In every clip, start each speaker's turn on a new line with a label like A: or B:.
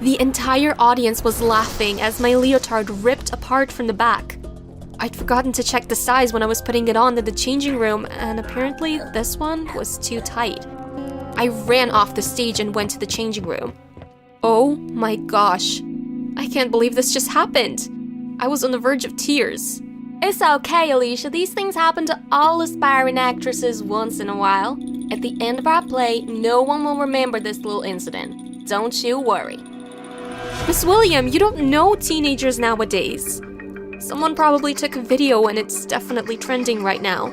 A: The entire audience was laughing as my leotard ripped apart from the back. I'd forgotten to check the size when I was putting it on in the changing room, and apparently this one was too tight. I ran off the stage and went to the changing room. Oh my gosh. I can't believe this just happened. I was on the verge of tears. It's okay, Alicia. These things happen to all aspiring actresses once in a while. At the end of our play, no one will remember this little incident. Don't you worry. Miss William, you don't know teenagers nowadays. Someone probably took a video and it's definitely trending right now.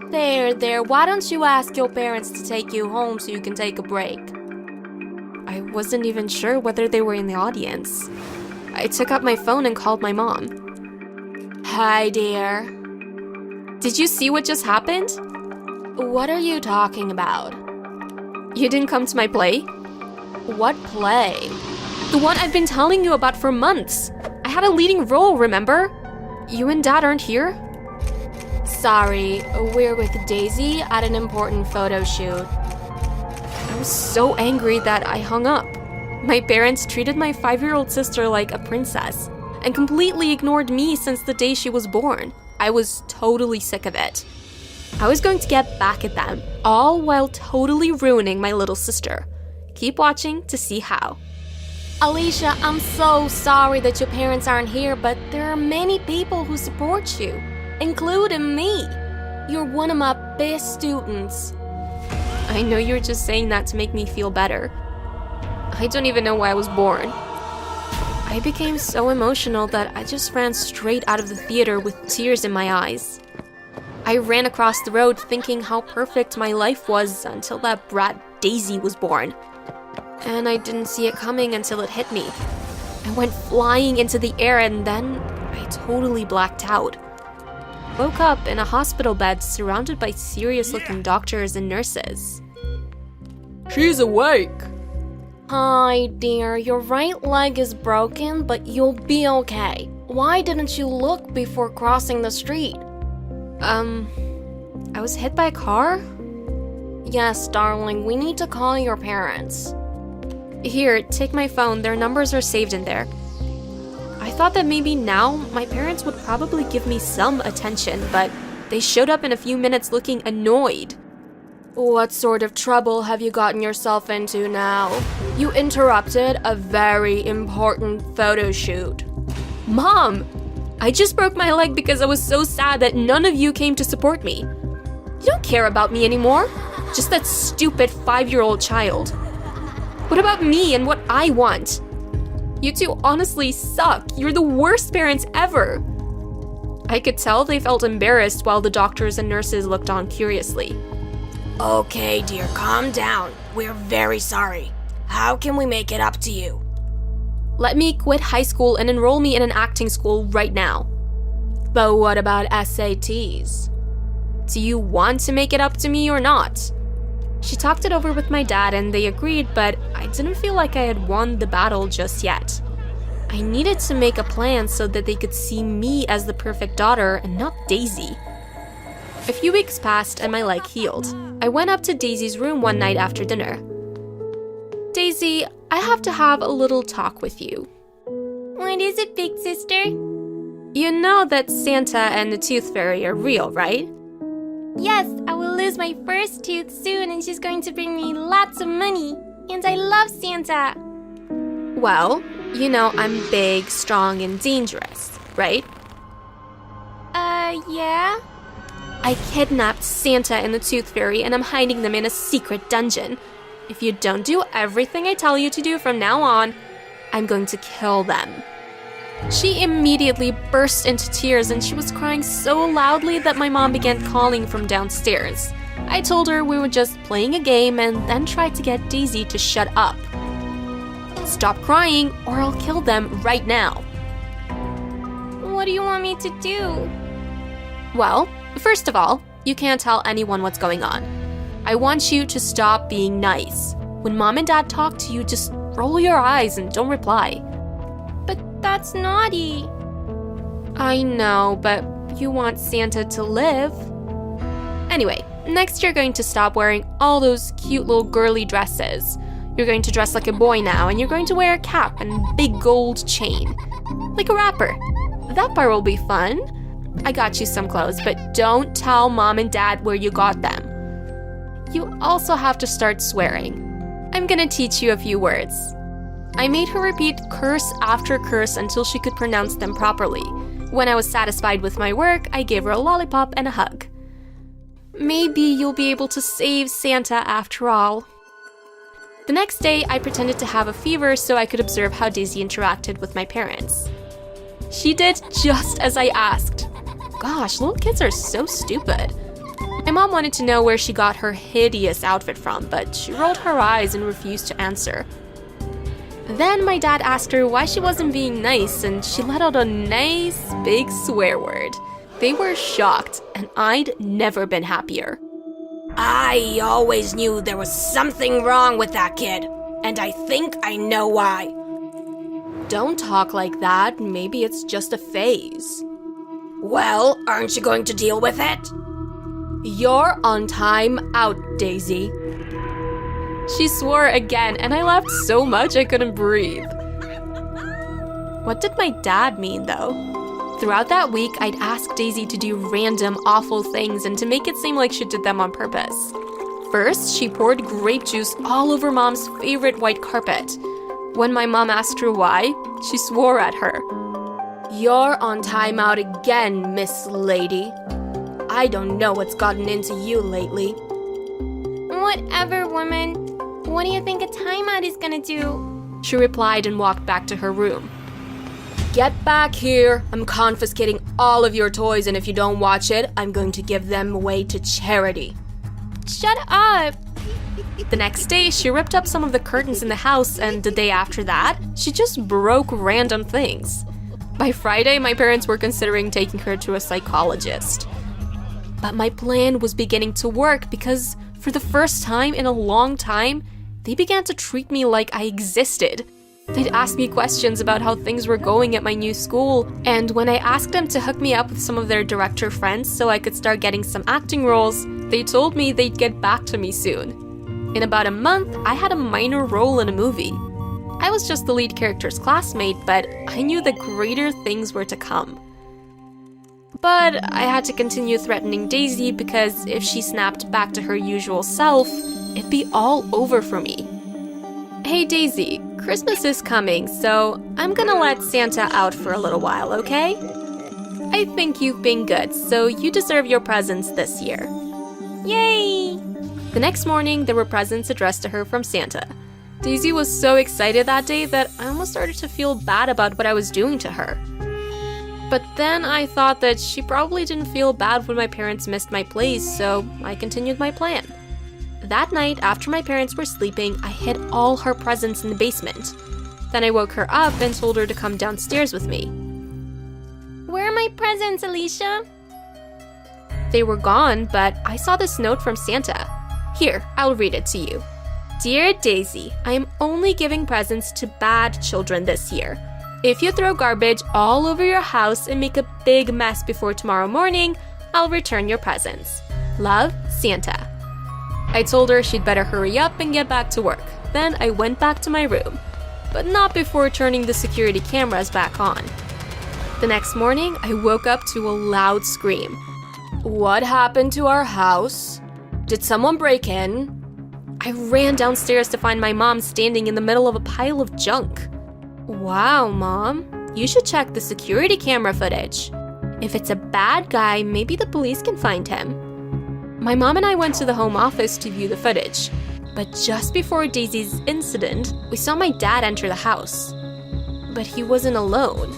A: There, why don't you ask your parents to take you home so you can take a break? I wasn't even sure whether they were in the audience. I took out my phone and called my mom. Hi, dear. Did you see what just happened? What are you talking about? You didn't come to my play? What play? The one I've been telling you about for months. I had a leading role, remember? You and Dad aren't here? Sorry, we're with Daisy at an important photo shoot. I was so angry that I hung up. My parents treated my 5-year-old sister like a princess and completely ignored me since the day she was born. I was totally sick of it. I was going to get back at them, all while totally ruining my little sister. Keep watching to see how. Alicia, I'm so sorry that your parents aren't here, but there are many people who support you, including me. You're one of my best students. I know you're just saying that to make me feel better. I don't even know why I was born. I became so emotional that I just ran straight out of the theater with tears in my eyes. I ran across the road thinking how perfect my life was until that brat Daisy was born. And I didn't see it coming until it hit me. I went flying into the air and then I totally blacked out. Woke up in a hospital bed surrounded by serious-looking doctors and nurses.
B: She's awake.
A: Hi, dear. Your right leg is broken, but you'll be okay. Why didn't you look before crossing the street? I was hit by a car? Yes, darling. We need to call your parents. Here, take my phone. Their numbers are saved in there. I thought that maybe now my parents would probably give me some attention, but they showed up in a few minutes looking annoyed. What sort of trouble have you gotten yourself into now? You interrupted a very important photo shoot. Mom! I just broke my leg because I was so sad that none of you came to support me. You don't care about me anymore. Just that stupid 5-year-old child. What about me and what I want? You two honestly suck. You're the worst parents ever. I could tell they felt embarrassed while the doctors and nurses looked on curiously.
C: Okay, dear, calm down. We're very sorry. How can we make it up to you?
A: Let me quit high school and enroll me in an acting school right now. But what about SATs? Do you want to make it up to me or not? She talked it over with my dad and they agreed, but I didn't feel like I had won the battle just yet. I needed to make a plan so that they could see me as the perfect daughter and not Daisy. A few weeks passed and my leg healed. I went up to Daisy's room one night after dinner. Daisy, I have to have a little talk with you. What is it, big sister? You know that Santa and the Tooth Fairy are real, right? Yes, I will lose my first tooth soon and she's going to bring me lots of money. And I love Santa. Well, you know I'm big, strong, and dangerous, right? Yeah? I kidnapped Santa and the Tooth Fairy and I'm hiding them in a secret dungeon. If you don't do everything I tell you to do from now on, I'm going to kill them. She immediately burst into tears and she was crying so loudly that my mom began calling from downstairs. I told her we were just playing a game and then tried to get Daisy to shut up. Stop crying or I'll kill them right now. What do you want me to do? Well, first of all, you can't tell anyone what's going on. I want you to stop being nice. When Mom and Dad talk to you, just roll your eyes and don't reply. But that's naughty. I know, but you want Santa to live. Anyway, next you're going to stop wearing all those cute little girly dresses. You're going to dress like a boy now, and you're going to wear a cap and big gold chain. Like a rapper. That part will be fun. I got you some clothes, but don't tell mom and dad where you got them. You also have to start swearing. I'm gonna teach you a few words. I made her repeat curse after curse until she could pronounce them properly. When I was satisfied with my work, I gave her a lollipop and a hug. Maybe you'll be able to save Santa after all. The next day, I pretended to have a fever so I could observe how Daisy interacted with my parents. She did just as I asked. Gosh, little kids are so stupid. My mom wanted to know where she got her hideous outfit from, but she rolled her eyes and refused to answer. Then my dad asked her why she wasn't being nice, and she let out a nice big swear word. They were shocked, and I'd never been happier.
C: I always knew there was something wrong with that kid, and I think I know why.
A: Don't talk like that. Maybe it's just a phase.
C: Well, aren't you going to deal with it?
A: You're on time out, Daisy. She swore again, and I laughed so much I couldn't breathe. What did my dad mean, though? Throughout that week, I'd ask Daisy to do random, awful things and to make it seem like she did them on purpose. First, she poured grape juice all over Mom's favorite white carpet. When my mom asked her why, she swore at her. You're on time out again, Miss Lady. I don't know what's gotten into you lately.
D: Whatever, woman. What do you think a timeout is gonna do?
A: She replied and walked back to her room. Get back here. I'm confiscating all of your toys, and if you don't watch it, I'm going to give them away to charity.
D: Shut up!
A: The next day, she ripped up some of the curtains in the house, and the day after that, she just broke random things. By Friday, my parents were considering taking her to a psychologist. But my plan was beginning to work because, for the first time in a long time, they began to treat me like I existed. They'd ask me questions about how things were going at my new school, and when I asked them to hook me up with some of their director friends so I could start getting some acting roles, they told me they'd get back to me soon. In about a month, I had a minor role in a movie. I was just the lead character's classmate, but I knew that greater things were to come. But I had to continue threatening Daisy because if she snapped back to her usual self, it'd be all over for me. Hey Daisy, Christmas is coming, so I'm gonna let Santa out for a little while, okay? I think you've been good, so you deserve your presents this year.
D: Yay!
A: The next morning, there were presents addressed to her from Santa. Daisy was so excited that day that I almost started to feel bad about what I was doing to her. But then I thought that she probably didn't feel bad when my parents missed my plays, so I continued my plan. That night, after my parents were sleeping, I hid all her presents in the basement. Then I woke her up and told her to come downstairs with me.
D: Where are my presents, Alicia?
A: They were gone, but I saw this note from Santa. Here, I'll read it to you. Dear Daisy, I am only giving presents to bad children this year. If you throw garbage all over your house and make a big mess before tomorrow morning, I'll return your presents. Love, Santa. I told her she'd better hurry up and get back to work. Then I went back to my room, but not before turning the security cameras back on. The next morning, I woke up to a loud scream. What happened to our house? Did someone break in? I ran downstairs to find my mom standing in the middle of a pile of junk. Wow, Mom, you should check the security camera footage. If it's a bad guy, maybe the police can find him. My mom and I went to the home office to view the footage. But just before Daisy's incident, we saw my dad enter the house. But he wasn't alone.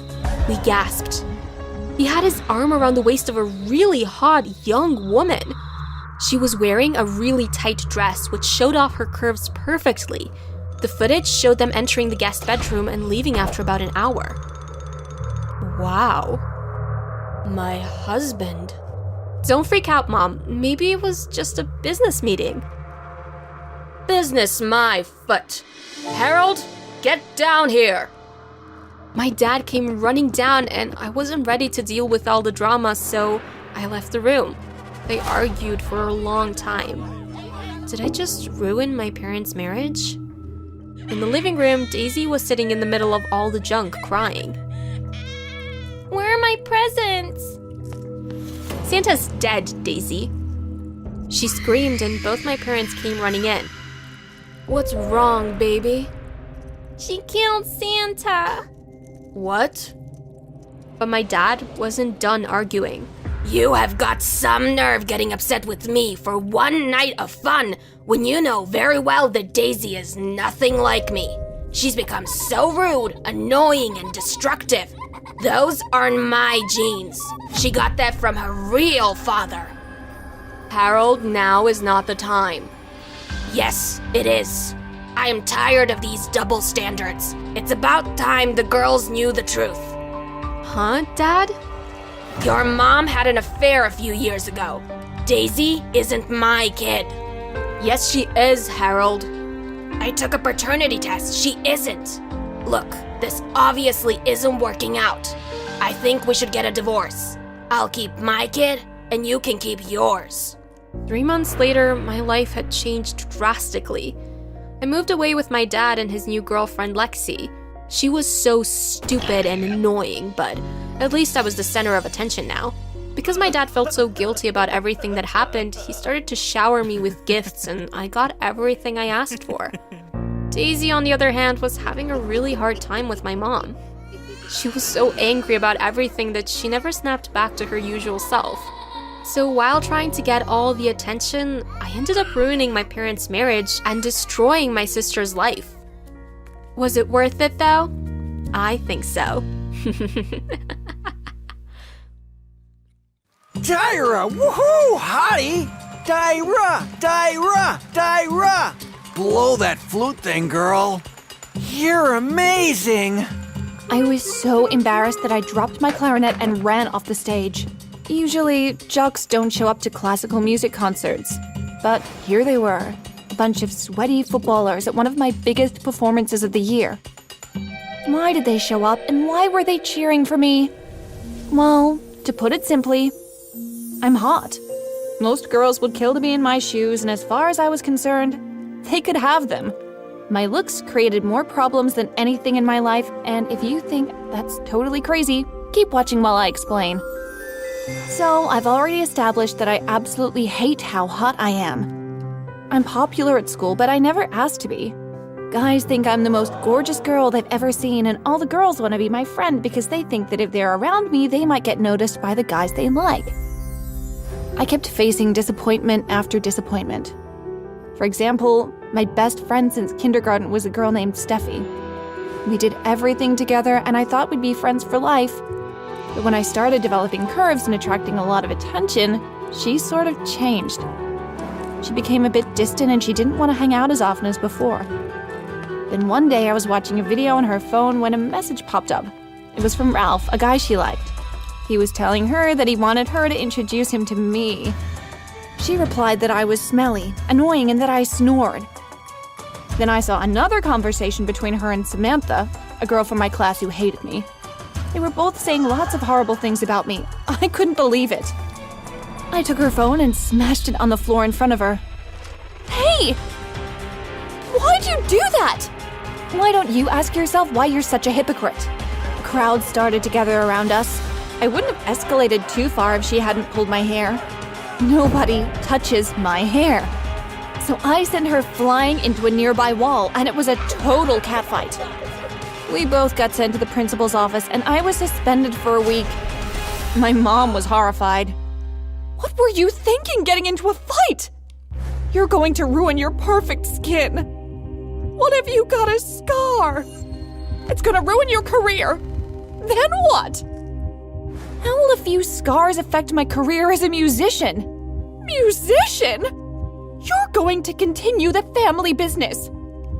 A: We gasped. He had his arm around the waist of a really hot young woman. She was wearing a really tight dress which showed off her curves perfectly. The footage showed them entering the guest bedroom and leaving after about an hour. Wow. My husband. Don't freak out, Mom. Maybe it was just a business meeting. Business my foot. Harold, get down here. My dad came running down and I wasn't ready to deal with all the drama, so I left the room. They argued for a long time. Did I just ruin my parents' marriage? In the living room, Daisy was sitting in the middle of all the junk, crying.
D: Where are my presents?
A: Santa's dead, Daisy. She screamed and both my parents came running in. What's wrong, baby?
D: She killed Santa.
B: What?
A: But my dad wasn't done arguing.
C: You have got some nerve getting upset with me for one night of fun when you know very well that Daisy is nothing like me. She's become so rude, annoying, and destructive. Those aren't my genes. She got that from her real father.
A: Harold, now is not the time.
C: Yes, it is. I am tired of these double standards. It's about time the girls knew the truth.
A: Huh, Dad?
C: Your mom had an affair a few years ago. Daisy isn't my kid.
A: Yes, she is, Harold.
C: I took a paternity test. She isn't. Look, this obviously isn't working out. I think we should get a divorce. I'll keep my kid, and you can keep yours.
A: 3 months later, my life had changed drastically. I moved away with my dad and his new girlfriend, Lexi. She was so stupid and annoying, but at least I was the center of attention now. Because my dad felt so guilty about everything that happened, he started to shower me with gifts and I got everything I asked for. Daisy, on the other hand, was having a really hard time with my mom. She was so angry about everything that she never snapped back to her usual self. So while trying to get all the attention, I ended up ruining my parents' marriage and destroying my sister's life. Was it worth it though? I think so.
E: Dyra, woohoo, hottie! Dyra! Blow that flute thing, girl. You're amazing!
F: I was so embarrassed that I dropped my clarinet and ran off the stage. Usually, jocks don't show up to classical music concerts. But here they were, a bunch of sweaty footballers at one of my biggest performances of the year. Why did they show up and why were they cheering for me? Well, to put it simply, I'm hot. Most girls would kill to be in my shoes, and as far as I was concerned, they could have them. My looks created more problems than anything in my life, and if you think that's totally crazy, keep watching while I explain. So, I've already established that I absolutely hate how hot I am. I'm popular at school, but I never asked to be. Guys think I'm the most gorgeous girl they've ever seen, and all the girls want to be my friend because they think that if they're around me, they might get noticed by the guys they like. I kept facing disappointment after disappointment. For example, my best friend since kindergarten was a girl named Steffi. We did everything together, and I thought we'd be friends for life. But when I started developing curves and attracting a lot of attention, she sort of changed. She became a bit distant and she didn't want to hang out as often as before. Then one day I was watching a video on her phone when a message popped up. It was from Ralph, a guy she liked. He was telling her that he wanted her to introduce him to me. She replied that I was smelly, annoying, and that I snored. Then I saw another conversation between her and Samantha, a girl from my class who hated me. They were both saying lots of horrible things about me. I couldn't believe it. I took her phone and smashed it on the floor in front of her. Hey! Why'd you do that? Why don't you ask yourself why you're such a hypocrite? A crowd started to gather around us. I wouldn't have escalated too far if she hadn't pulled my hair. Nobody touches my hair. So I sent her flying into a nearby wall, and it was a total catfight. We both got sent to the principal's office, and I was suspended for a week. My mom was horrified. What were you thinking getting into a fight? You're going to ruin your perfect skin. What if you got a scar? It's gonna ruin your career. Then what? How will a few scars affect my career as a musician? Musician? You're going to continue the family business.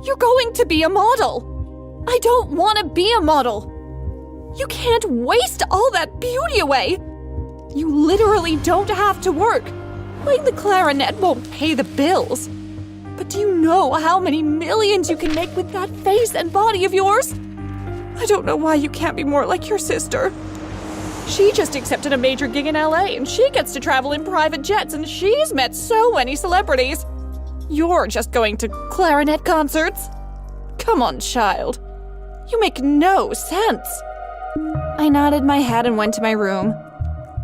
F: You're going to be a model. I don't want to be a model. You can't waste all that beauty away. You literally don't have to work. Playing the clarinet won't pay the bills. But do you know how many millions you can make with that face and body of yours? I don't know why you can't be more like your sister. She just accepted a major gig in LA and she gets to travel in private jets and she's met so many celebrities. You're just going to clarinet concerts. Come on, child. You make no sense. I nodded my head and went to my room.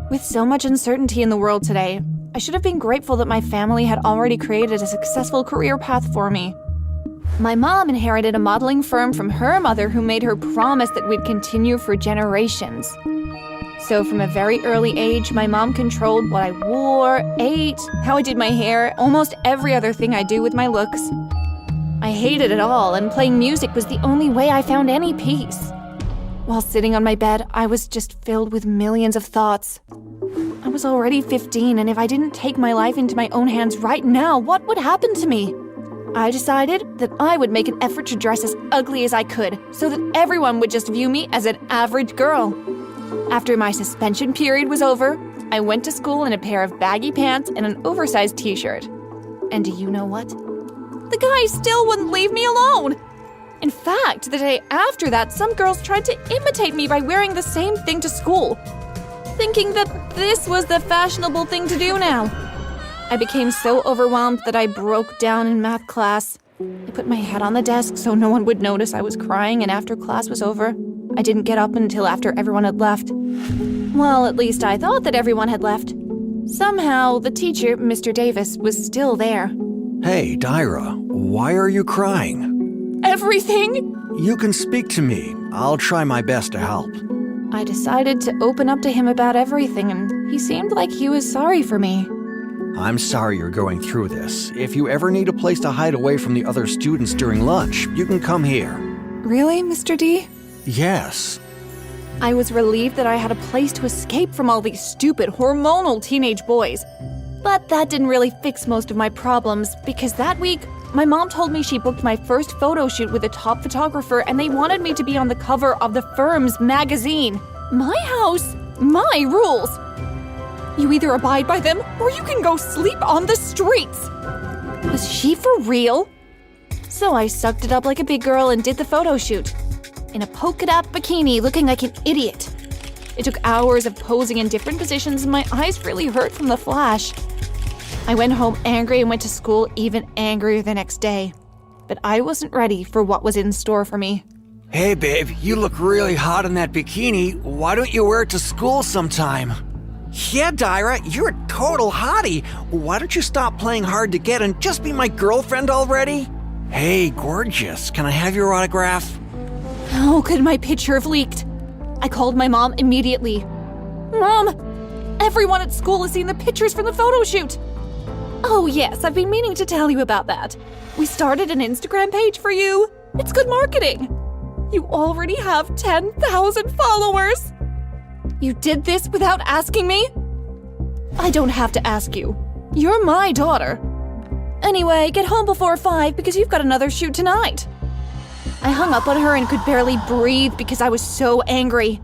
F: With so much uncertainty in the world today, I should have been grateful that my family had already created a successful career path for me. My mom inherited a modeling firm from her mother who made her promise that we'd continue for generations. So from a very early age, my mom controlled what I wore, ate, how I did my hair, almost every other thing I do with my looks. I hated it all, and playing music was the only way I found any peace. While sitting on my bed, I was just filled with millions of thoughts. I was already 15, and if I didn't take my life into my own hands right now, what would happen to me? I decided that I would make an effort to dress as ugly as I could, so that everyone would just view me as an average girl. After my suspension period was over, I went to school in a pair of baggy pants and an oversized t-shirt. And do you know what? The guy still wouldn't leave me alone! In fact, the day after that, some girls tried to imitate me by wearing the same thing to school, thinking that this was the fashionable thing to do now. I became so overwhelmed that I broke down in math class. I put my head on the desk so no one would notice I was crying, and after class was over, I didn't get up until after everyone had left. Well, at least I thought that everyone had left. Somehow, the teacher, Mr. Davis, was still there.
E: Hey, Dyra, why are you crying?
F: Everything?
E: You can speak to me. I'll try my best to help.
F: I decided to open up to him about everything, and he seemed like he was sorry for me.
E: I'm sorry you're going through this. If you ever need a place to hide away from the other students during lunch, you can come here.
F: Really, Mr. D?
E: Yes.
F: I was relieved that I had a place to escape from all these stupid, hormonal teenage boys. But that didn't really fix most of my problems, because that week, my mom told me she booked my first photo shoot with a top photographer, and they wanted me to be on the cover of the firm's magazine. My house, my rules. You either abide by them, or you can go sleep on the streets. Was she for real? So I sucked it up like a big girl and did the photo shoot. In a polka dot bikini, looking like an idiot. It took hours of posing in different positions, and my eyes really hurt from the flash. I went home angry and went to school even angrier the next day. But I wasn't ready for what was in store for me.
E: Hey, babe, you look really hot in that bikini. Why don't you wear it to school sometime? Yeah, Dyra, you're a total hottie. Why don't you stop playing hard to get and just be my girlfriend already? Hey, gorgeous, can I have your autograph?
F: How could my picture have leaked? I called my mom immediately. Mom, everyone at school has seen the pictures from the photo shoot. Oh yes, I've been meaning to tell you about that. We started an Instagram page for you. It's good marketing. You already have 10,000 followers. You did this without asking me? I don't have to ask you. You're my daughter. Anyway, get home before 5 because you've got another shoot tonight. I hung up on her and could barely breathe because I was so angry.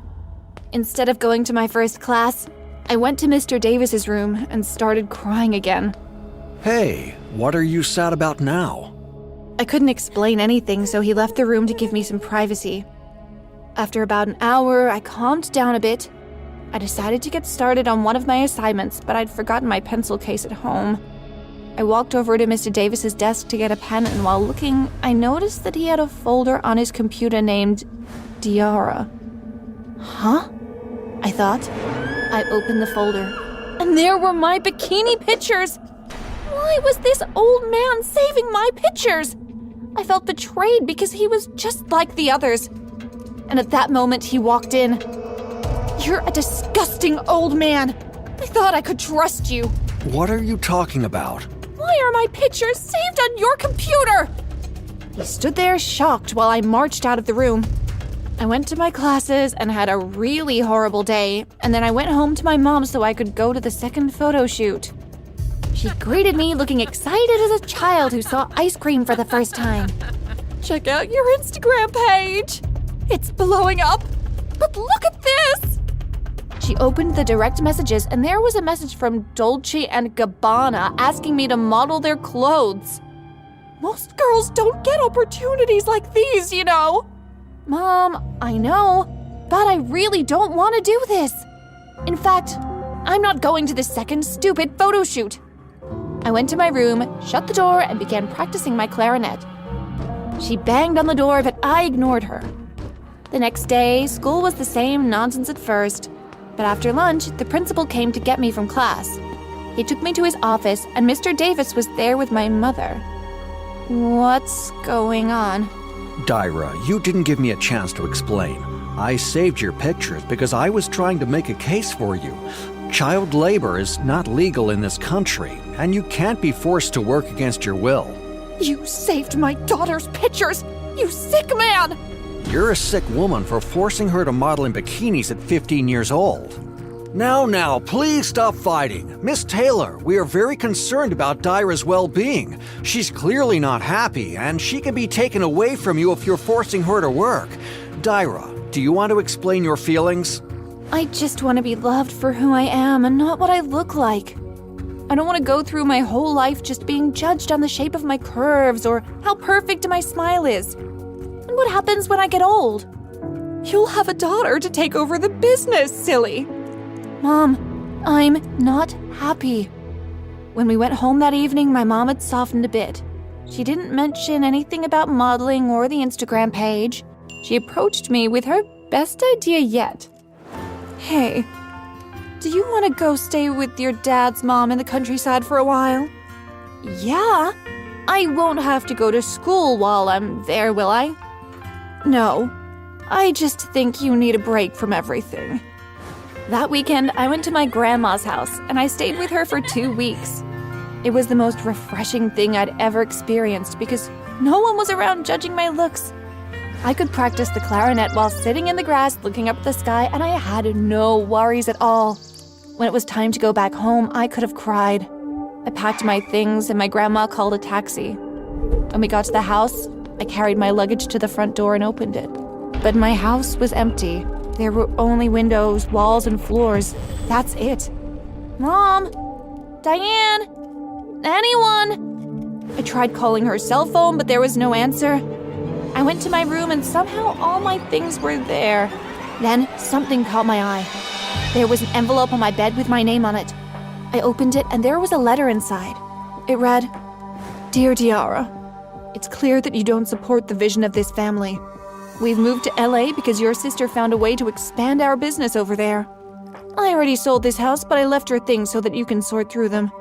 F: Instead of going to my first class, I went to Mr. Davis's room and started crying again.
E: Hey, what are you sad about now?
F: I couldn't explain anything, so he left the room to give me some privacy. After about an hour, I calmed down a bit. I decided to get started on one of my assignments, but I'd forgotten my pencil case at home. I walked over to Mr. Davis's desk to get a pen, and while looking, I noticed that he had a folder on his computer named Diara. Huh? I thought. I opened the folder, and there were my bikini pictures! Why was this old man saving my pictures? I felt betrayed because he was just like the others. And at that moment, he walked in. You're a disgusting old man. I thought I could trust you.
E: What are you talking about?
F: Why are my pictures saved on your computer? He stood there shocked while I marched out of the room. I went to my classes and had a really horrible day, and then I went home to my mom so I could go to the second photo shoot. She greeted me looking excited as a child who saw ice cream for the first time. Check out your Instagram page. It's blowing up. But look at this! She opened the direct messages, and there was a message from Dolce & Gabbana asking me to model their clothes. Most girls don't get opportunities like these, you know. Mom, I know, but I really don't want to do this. In fact, I'm not going to the second stupid photo shoot. I went to my room, shut the door, and began practicing my clarinet. She banged on the door, but I ignored her. The next day, school was the same nonsense at first. But after lunch, the principal came to get me from class. He took me to his office, and Mr. Davis was there with my mother. What's going on?
E: Dyra, you didn't give me a chance to explain. I saved your pictures because I was trying to make a case for you. Child labor is not legal in this country, and you can't be forced to work against your will.
F: You saved my daughter's pictures! You sick man!
E: You're a sick woman for forcing her to model in bikinis at 15 years old. Now, please stop fighting. Miss Taylor, we are very concerned about Dyra's well-being. She's clearly not happy, and she can be taken away from you if you're forcing her to work. Dyra, do you want to explain your feelings?
F: I just want to be loved for who I am and not what I look like. I don't want to go through my whole life just being judged on the shape of my curves or how perfect my smile is. And what happens when I get old? You'll have a daughter to take over the business, silly. Mom, I'm not happy. When we went home that evening, my mom had softened a bit. She didn't mention anything about modeling or the Instagram page. She approached me with her best idea yet. Hey, do you want to go stay with your dad's mom in the countryside for a while? Yeah. I won't have to go to school while I'm there, will I? No. I just think you need a break from everything. That weekend, I went to my grandma's house, and I stayed with her for 2 weeks. It was the most refreshing thing I'd ever experienced because no one was around judging my looks. I could practice the clarinet while sitting in the grass looking up at the sky, and I had no worries at all. When it was time to go back home, I could have cried. I packed my things, and my grandma called a taxi. When we got to the house, I carried my luggage to the front door and opened it. But my house was empty. There were only windows, walls, and floors. That's it. Mom! Diane! Anyone? I tried calling her cell phone, but there was no answer. I went to my room and somehow all my things were there. Then something caught my eye. There was an envelope on my bed with my name on it. I opened it and there was a letter inside. It read, "Dear Tiara, it's clear that you don't support the vision of this family. We've moved to LA because your sister found a way to expand our business over there. I already sold this house, but I left your things so that you can sort through them.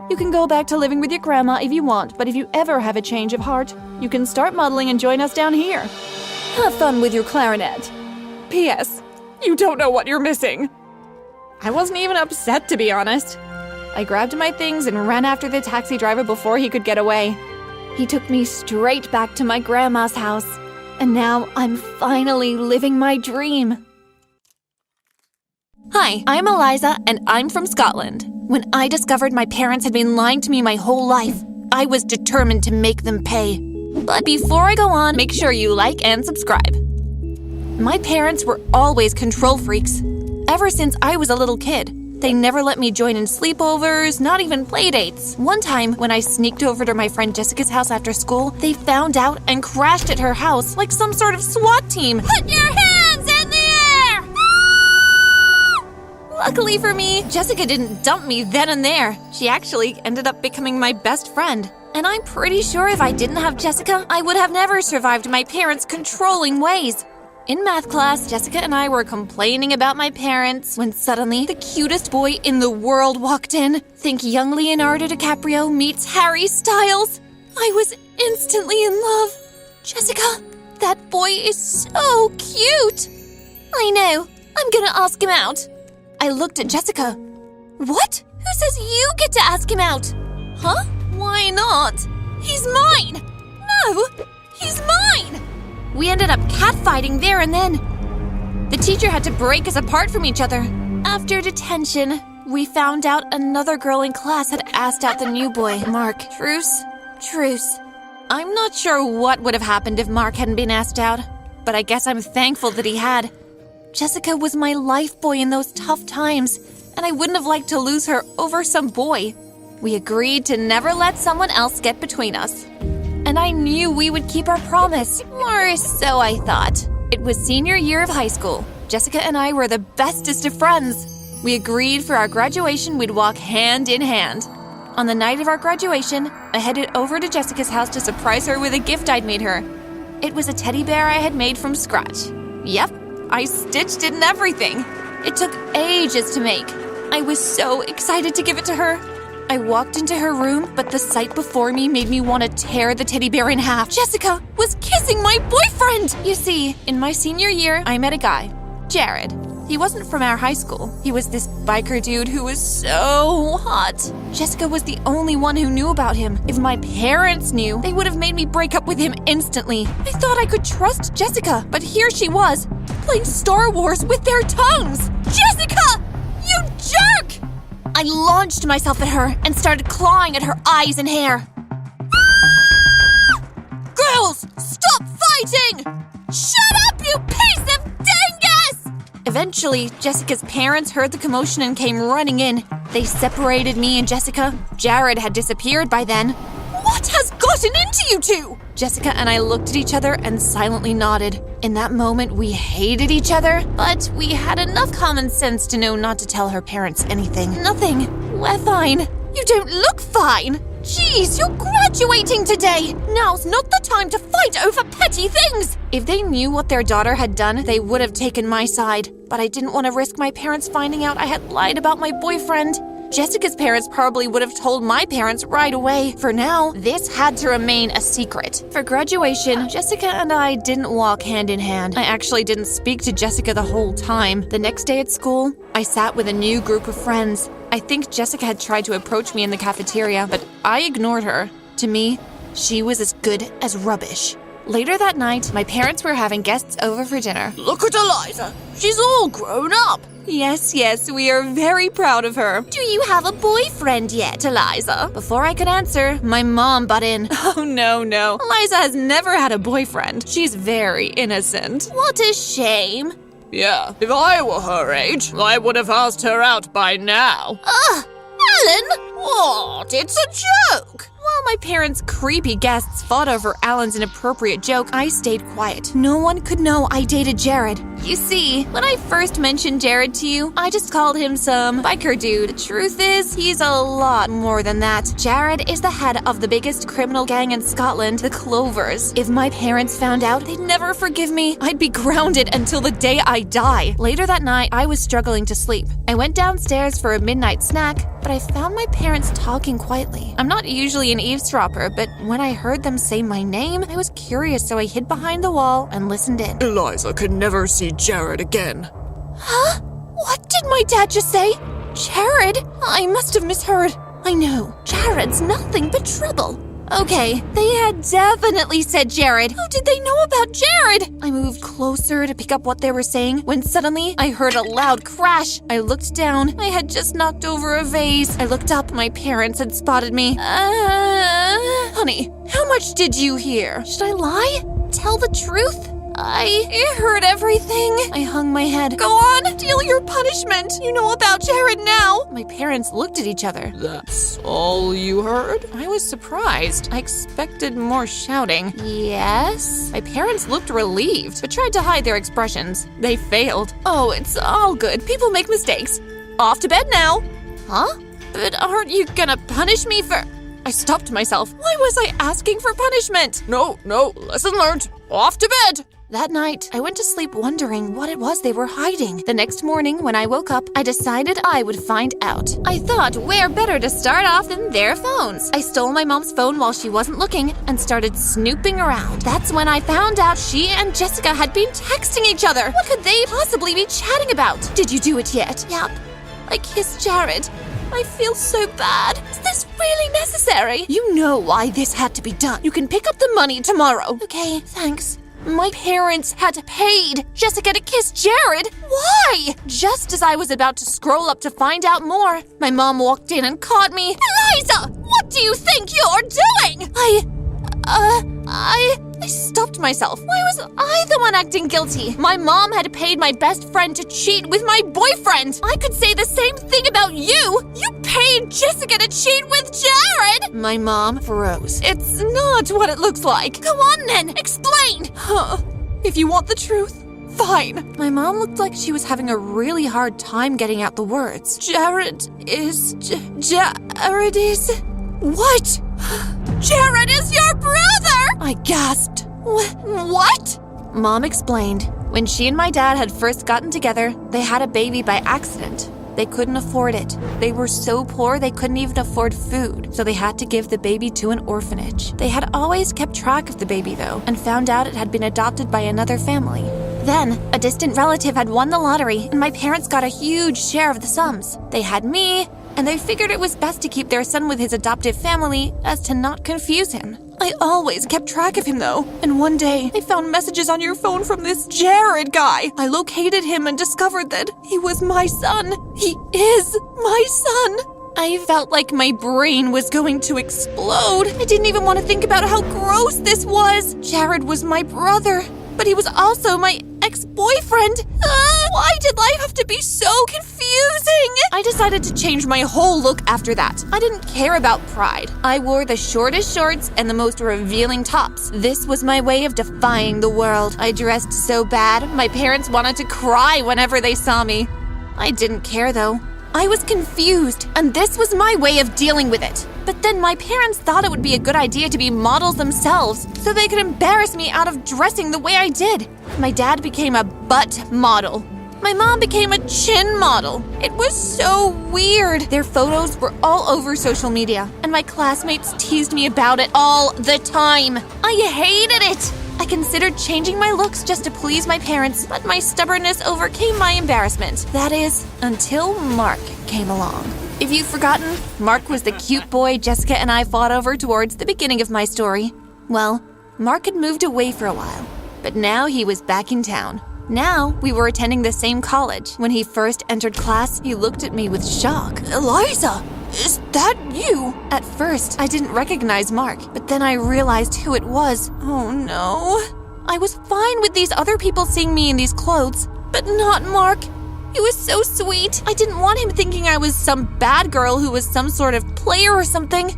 F: You can go back to living with your grandma if you want, but if you ever have a change of heart, you can start modeling and join us down here. Have fun with your clarinet. P.S. You don't know what you're missing." I wasn't even upset, to be honest. I grabbed my things and ran after the taxi driver before he could get away. He took me straight back to my grandma's house. And now I'm finally living my dream. Hi, I'm Eliza, and I'm from Scotland. When I discovered my parents had been lying to me my whole life, I was determined to make them pay. But before I go on, make sure you like and subscribe. My parents were always control freaks. Ever since I was a little kid, they never let me join in sleepovers, not even play dates. One time, when I sneaked over to my friend Jessica's house after school, they found out and crashed at her house like some sort of SWAT team. Put your hands in the air! Luckily for me, Jessica didn't dump me then and there. She actually ended up becoming my best friend. And I'm pretty sure if I didn't have Jessica, I would have never survived my parents' controlling ways. In math class, Jessica and I were complaining about my parents when suddenly the cutest boy in the world walked in. Think young Leonardo DiCaprio meets Harry Styles. I was instantly in love. Jessica, that boy is so cute. I know. I'm gonna ask him out. I looked at Jessica. What? Who says you get to ask him out? Huh? Why not? He's mine! No! He's mine! We ended up catfighting there and then. The teacher had to break us apart from each other. After detention, we found out another girl in class had asked out the new boy, Mark. Truce. I'm not sure what would have happened if Mark hadn't been asked out, but I guess I'm thankful that he had. Jessica was my life boy in those tough times, and I wouldn't have liked to lose her over some boy. We agreed to never let someone else get between us. And I knew we would keep our promise, or so I thought. It was senior year of high school. Jessica and I were the bestest of friends. We agreed for our graduation we'd walk hand in hand. On the night of our graduation, I headed over to Jessica's house to surprise her with a gift I'd made her. It was a teddy bear I had made from scratch. Yep, I stitched it and everything. It took ages to make. I was so excited to give it to her. I walked into her room, but the sight before me made me want to tear the teddy bear in half. Jessica was kissing my boyfriend! You see, in my senior year, I met a guy, Jared. He wasn't from our high school. He was this biker dude who was so hot. Jessica was the only one who knew about him. If my parents knew, they would have made me break up with him instantly. I thought I could trust Jessica, but here she was, playing Star Wars with their tongues. Jessica! You jerk! I launched myself at her and started clawing at her eyes and hair. Girls, stop fighting! Shut up, you piece of dingus! Eventually, Jessica's parents heard the commotion and came running in. They separated me and Jessica. Jared had disappeared by then. What has gotten into you two? Jessica and I looked at each other and silently nodded. In that moment, we hated each other, but we had enough common sense to know not to tell her parents anything. Nothing. We're fine. You don't look fine. Jeez, you're graduating today. Now's not the time to fight over petty things. If they knew what their daughter had done, they would have taken my side. But I didn't want to risk my parents finding out I had lied about my boyfriend. Jessica's parents probably would have told my parents right away. For now, this had to remain a secret. For graduation, Jessica and I didn't walk hand in hand. I actually didn't speak to Jessica the whole time. The next day at school, I sat with a new group of friends. I think Jessica had tried to approach me in the cafeteria, but I ignored her. To me, she was as good as rubbish. Later that night, my parents were having guests over for dinner.
B: Look at Eliza. She's all grown up.
F: Yes, we are very proud of her. Do you have a boyfriend yet, Eliza? Before I could answer, my mom butt in. Oh, no. Eliza has never had a boyfriend. She's very innocent. What a shame.
B: Yeah, if I were her age, I would have asked her out by now.
F: Alan? What? It's a joke. While my parents' creepy guests fought over Alan's inappropriate joke, I stayed quiet. No one could know I dated Jared. You see, when I first mentioned Jared to you, I just called him some biker dude. The truth is, he's a lot more than that. Jared is the head of the biggest criminal gang in Scotland, the Clovers. If my parents found out, they'd never forgive me. I'd be grounded until the day I die. Later that night, I was struggling to sleep. I went downstairs for a midnight snack, but I found my parents talking quietly. I'm not usually an eavesdropper, but when I heard them say my name, I was curious, so I hid behind the wall and listened in.
B: Eliza could never see Jared again.
F: Huh? What did my dad just say? Jared? I must have misheard. I know, Jared's nothing but trouble. Okay, they had definitely said Jared. How did they know about Jared? I moved closer to pick up what they were saying when suddenly I heard a loud crash. I looked down. I had just knocked over a vase. I looked up. My parents had spotted me. Honey, how much did you hear? Should I lie? Tell the truth? I heard everything. I hung my head. Go on, deal your punishment. You know about Jared now. My parents looked at each other.
B: That's all you heard?
F: I was surprised. I expected more shouting. Yes? My parents looked relieved, but tried to hide their expressions. They failed. Oh, it's all good. People make mistakes. Off to bed now. Huh? But aren't you gonna punish me for... I stopped myself. Why was I asking for punishment?
B: No, lesson learned. Off to bed.
F: That night, I went to sleep wondering what it was they were hiding. The next morning, when I woke up, I decided I would find out. I thought, where better to start off than their phones? I stole my mom's phone while she wasn't looking and started snooping around. That's when I found out she and Jessica had been texting each other. What could they possibly be chatting about? Did you do it yet? Yep. I kissed Jared. I feel so bad. Is this really necessary? You know why this had to be done. You can pick up the money tomorrow. Okay, thanks. My parents had paid Jessica to kiss Jared. Why? Just as I was about to scroll up to find out more, my mom walked in and caught me. Eliza, what do you think you're doing? I stopped myself. Why was I the one acting guilty? My mom had paid my best friend to cheat with my boyfriend. I could say the same thing about you. You paid Jessica to cheat with Jared. My mom froze. It's not what it looks like. Go on then, explain. If you want the truth, fine. My mom looked like she was having a really hard time getting out the words. Jared is... What? Jared is your brother! I gasped. What? Mom explained. When she and my dad had first gotten together, they had a baby by accident. They couldn't afford it. They were so poor they couldn't even afford food, so they had to give the baby to an orphanage. They had always kept track of the baby, though, and found out it had been adopted by another family. Then, a distant relative had won the lottery, and my parents got a huge share of the sums. They had me, and they figured it was best to keep their son with his adoptive family as to not confuse him. I always kept track of him, though, and one day I found messages on your phone from this Jared guy. I located him and discovered that he was my son. He is my son. I felt like my brain was going to explode. I didn't even want to think about how gross this was. Jared was my brother, but he was also my ex-boyfriend. Why did life have to be so confusing? I decided to change my whole look after that. I didn't care about pride. I wore the shortest shorts and the most revealing tops. This was my way of defying the world. I dressed so bad, my parents wanted to cry whenever they saw me. I didn't care though. I was confused, and this was my way of dealing with it. But then my parents thought it would be a good idea to be models themselves, so they could embarrass me out of dressing the way I did. My dad became a butt model. My mom became a chin model. It was so weird. Their photos were all over social media, and my classmates teased me about it all the time. I hated it. I considered changing my looks just to please my parents, but my stubbornness overcame my embarrassment. That is, until Mark came along. If you've forgotten, Mark was the cute boy Jessica and I fought over towards the beginning of my story. Well, Mark had moved away for a while, but now he was back in town. Now we were attending the same college. When he first entered class, he looked at me with shock. Eliza! Is that you? At first, I didn't recognize Mark, but then I realized who it was. Oh no. I was fine with these other people seeing me in these clothes, but not Mark. He was so sweet. I didn't want him thinking I was some bad girl who was some sort of player or something.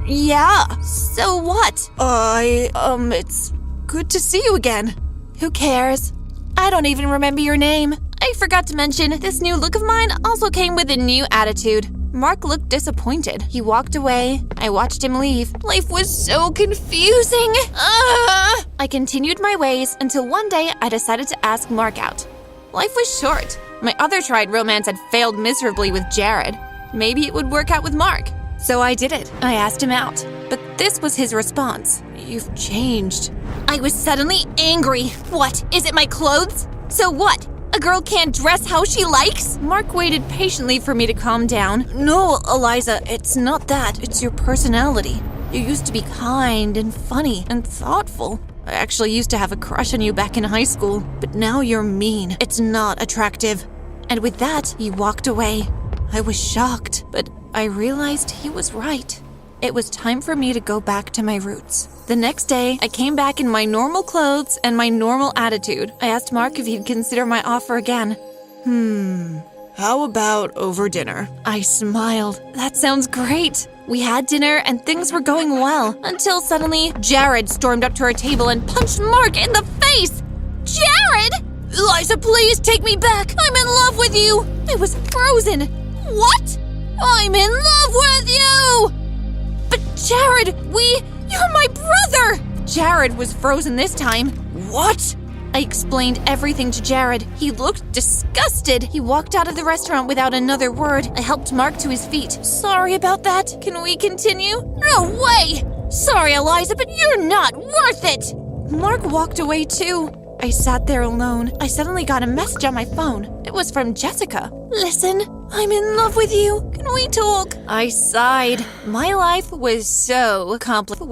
F: Yeah. So what? It's good to see you again. Who cares? I don't even remember your name. I forgot to mention, this new look of mine also came with a new attitude. Mark looked disappointed. He walked away. I watched him leave. Life was so confusing. I continued my ways until one day I decided to ask Mark out. Life was short. My other tried romance had failed miserably with Jared. Maybe it would work out with Mark. So I did it. I asked him out. But this was his response. You've changed. I was suddenly angry. What? Is it my clothes? So what? A girl can't dress how she likes? Mark waited patiently for me to calm down. No, Eliza, it's not that. It's your personality. You used to be kind and funny and thoughtful. I actually used to have a crush on you back in high school, but now you're mean. It's not attractive. And with that, he walked away. I was shocked, but I realized he was right. It was time for me to go back to my roots. The next day, I came back in my normal clothes and my normal attitude. I asked Mark if he'd consider my offer again. How about over dinner? I smiled. That sounds great. We had dinner and things were going well, until suddenly Jared stormed up to our table and punched Mark in the face. Jared! Eliza, please take me back. I'm in love with you. I was frozen. What? I'm in love with you! But Jared, you're my brother! Jared was frozen this time. What? I explained everything to Jared. He looked disgusted. He walked out of the restaurant without another word. I helped Mark to his feet. Sorry about that. Can we continue? No way! Sorry, Eliza, but you're not worth it! Mark walked away too. I sat there alone. I suddenly got a message on my phone. It was from Jessica. Listen, I'm in love with you. Can we talk? I sighed. My life was so complicated.